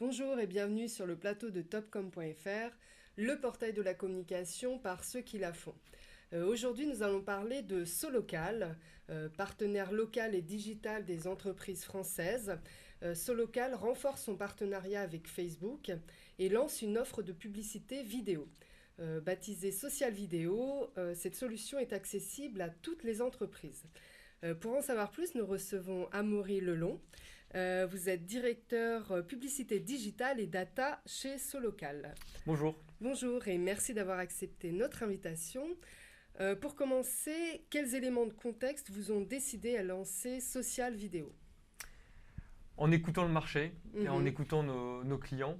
Bonjour et bienvenue sur le plateau de topcom.fr, le portail de la communication par ceux qui la font. Aujourd'hui, nous allons parler de Solocal, partenaire local et digital des entreprises françaises. Solocal renforce son partenariat avec Facebook et lance une offre de publicité vidéo. Baptisée Social Vidéo, cette solution est accessible à toutes les entreprises. Pour en savoir plus, nous recevons Amaury Lelon. Vous êtes directeur publicité digitale et data chez Solocal. Bonjour. Bonjour et merci d'avoir accepté notre invitation. Pour commencer, quels éléments de contexte vous ont décidé à lancer Social Vidéo? En écoutant le marché et en écoutant nos clients,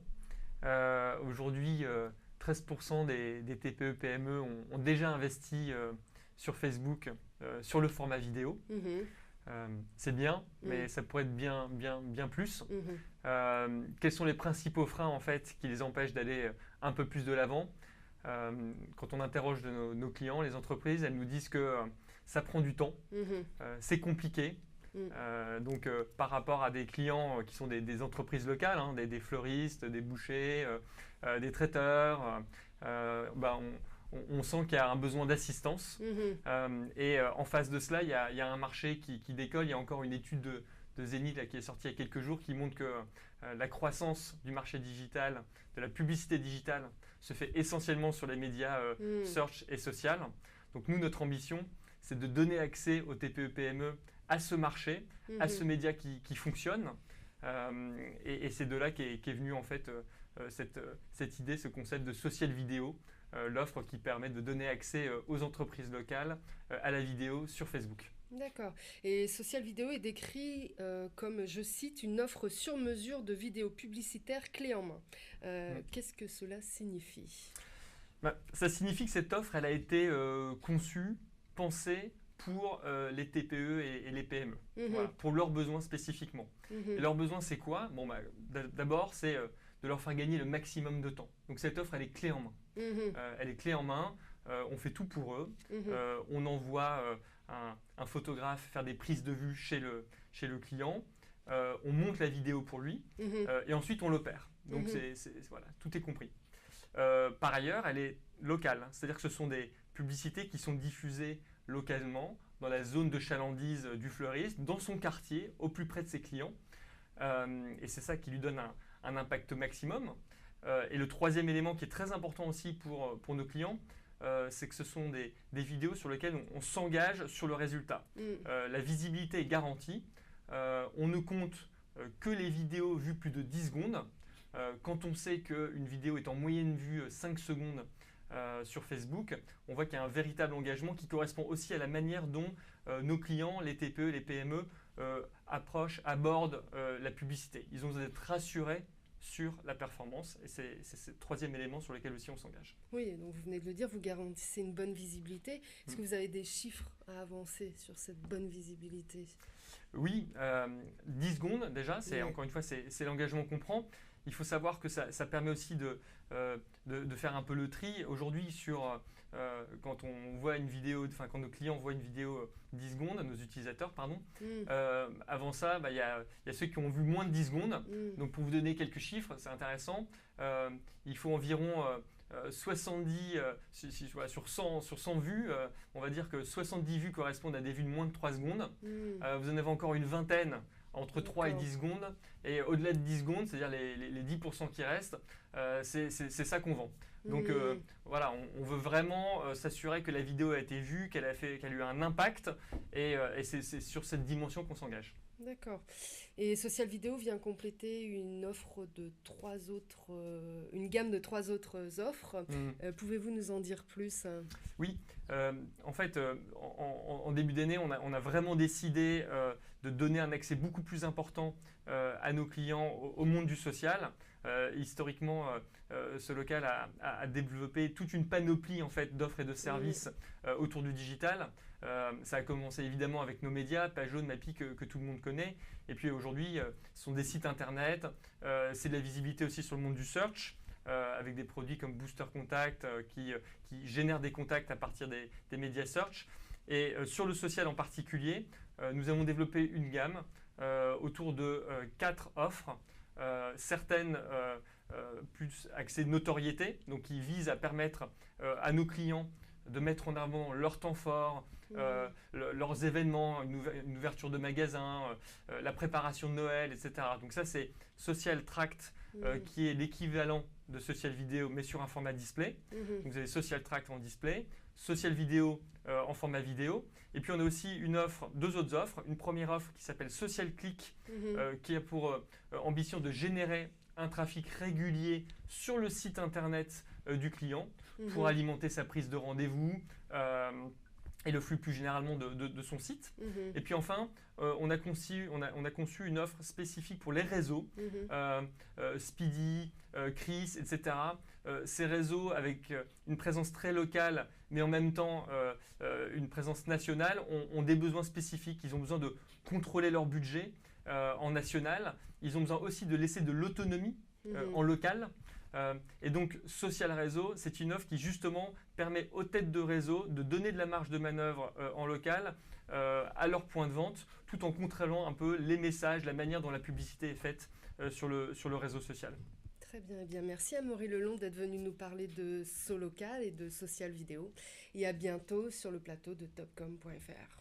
aujourd'hui 13% des TPE-PME ont déjà investi sur Facebook sur le format vidéo. C'est bien, mais ça pourrait être bien plus. Quels sont les principaux freins en fait qui les empêchent d'aller un peu plus de l'avant? Quand on interroge nos clients, les entreprises, elles nous disent que ça prend du temps, c'est compliqué. Donc par rapport à des clients qui sont des entreprises locales, des fleuristes, des bouchers, des traiteurs, on sent qu'il y a un besoin d'assistance. Et en face de cela, il y a un marché qui décolle. Il y a encore une étude de Zenith là, qui est sortie il y a quelques jours qui montre que la croissance du marché digital, de la publicité digitale, se fait essentiellement sur les médias search et social. Donc nous, notre ambition, c'est de donner accès aux TPE-PME à ce marché, à ce média qui fonctionne. Et c'est de là qu'est venue en fait cette idée, ce concept de social vidéo, l'offre qui permet de donner accès aux entreprises locales à la vidéo sur Facebook. D'accord. Et Social Vidéo est décrit comme, je cite, une offre sur mesure de vidéos publicitaires clé en main. Qu'est-ce que cela signifie? Ça signifie que cette offre, elle a été conçue, pensée pour les TPE et les PME, voilà, pour leurs besoins spécifiquement. Et leurs besoins, c'est quoi? D'abord, c'est de leur faire gagner le maximum de temps. Donc cette offre, elle est clé en main. Elle est clé en main, on fait tout pour eux. On envoie un photographe faire des prises de vue chez le client. On monte la vidéo pour lui et ensuite on l'opère. Donc voilà, tout est compris. Par ailleurs, elle est locale, c'est-à-dire que ce sont des publicités qui sont diffusées localement dans la zone de chalandise du fleuriste, dans son quartier, au plus près de ses clients. Et c'est ça qui lui donne un impact maximum. Et le troisième élément qui est très important aussi pour nos clients, c'est que ce sont des vidéos sur lesquelles on s'engage sur le résultat. La visibilité est garantie. On ne compte que les vidéos vues plus de 10 secondes. Quand on sait qu'une vidéo est en moyenne vue 5 secondes sur Facebook, on voit qu'il y a un véritable engagement qui correspond aussi à la manière dont nos clients, les TPE, les PME, abordent la publicité. Ils ont d'être rassurés sur la performance et c'est le troisième élément sur lequel aussi on s'engage. Oui, donc vous venez de le dire, vous garantissez une bonne visibilité. Est-ce que vous avez des chiffres à avancer sur cette bonne visibilité? Oui, 10 secondes déjà, encore une fois, c'est l'engagement qu'on prend. Il faut savoir que ça permet aussi de faire un peu le tri. Aujourd'hui, quand on voit une vidéo, quand nos clients voient une vidéo 10 secondes, nos utilisateurs, pardon, avant ça, il y a ceux qui ont vu moins de 10 secondes. Donc pour vous donner quelques chiffres, c'est intéressant. Il faut environ 70, sur 100 vues, on va dire que 70 vues correspondent à des vues de moins de 3 secondes. Vous en avez encore une vingtaine entre 3 et 10 secondes. Et au-delà de 10 secondes, c'est-à-dire les 10% qui restent, c'est ça qu'on vend. Donc voilà, on veut vraiment s'assurer que la vidéo a été vue, qu'elle a eu un impact. Et c'est sur cette dimension qu'on s'engage. D'accord. Et Social Vidéo vient compléter une gamme de 3 autres offres. Pouvez-vous nous en dire plus? Oui, en fait, en début d'année, on a vraiment décidé de donner un accès beaucoup plus important à nos clients au monde du social. Historiquement, Solocal a développé toute une panoplie en fait, d'offres et de services autour du digital. Ça a commencé évidemment avec nos médias, Page-Jaune, Mappy que tout le monde connaît. Et puis aujourd'hui, ce sont des sites internet, c'est de la visibilité aussi sur le monde du search. Avec des produits comme Booster Contact qui génèrent des contacts à partir des médias search. Et sur le social en particulier, nous avons développé une gamme autour de 4 offres certaines plus axées notoriété, donc qui visent à permettre à nos clients de mettre en avant leur temps fort, leurs événements, une ouverture de magasin, la préparation de Noël, etc. Donc ça, c'est Social Tract, qui est l'équivalent de Social Video, mais sur un format display. Donc vous avez Social Tract en display, Social Video en format vidéo. Et puis on a aussi deux autres offres. Une première offre qui s'appelle Social Click, qui a pour ambition de générer un trafic régulier sur le site internet du client pour alimenter sa prise de rendez-vous et le flux plus généralement de son site. Et puis enfin, on a conçu une offre spécifique pour les réseaux, Speedy, Chris, etc. Ces réseaux avec une présence très locale, mais en même temps une présence nationale, ont des besoins spécifiques. Ils ont besoin de contrôler leur budget en national. Ils ont besoin aussi de laisser de l'autonomie en local. Et donc, Social Réseau, c'est une offre qui justement permet aux têtes de réseau de donner de la marge de manœuvre en local à leur point de vente, tout en contrôlant un peu les messages, la manière dont la publicité est faite sur le réseau social. Très bien, eh bien, merci Amaury Lelong d'être venu nous parler de Solocal et de Social Vidéo. Et à bientôt sur le plateau de topcom.fr.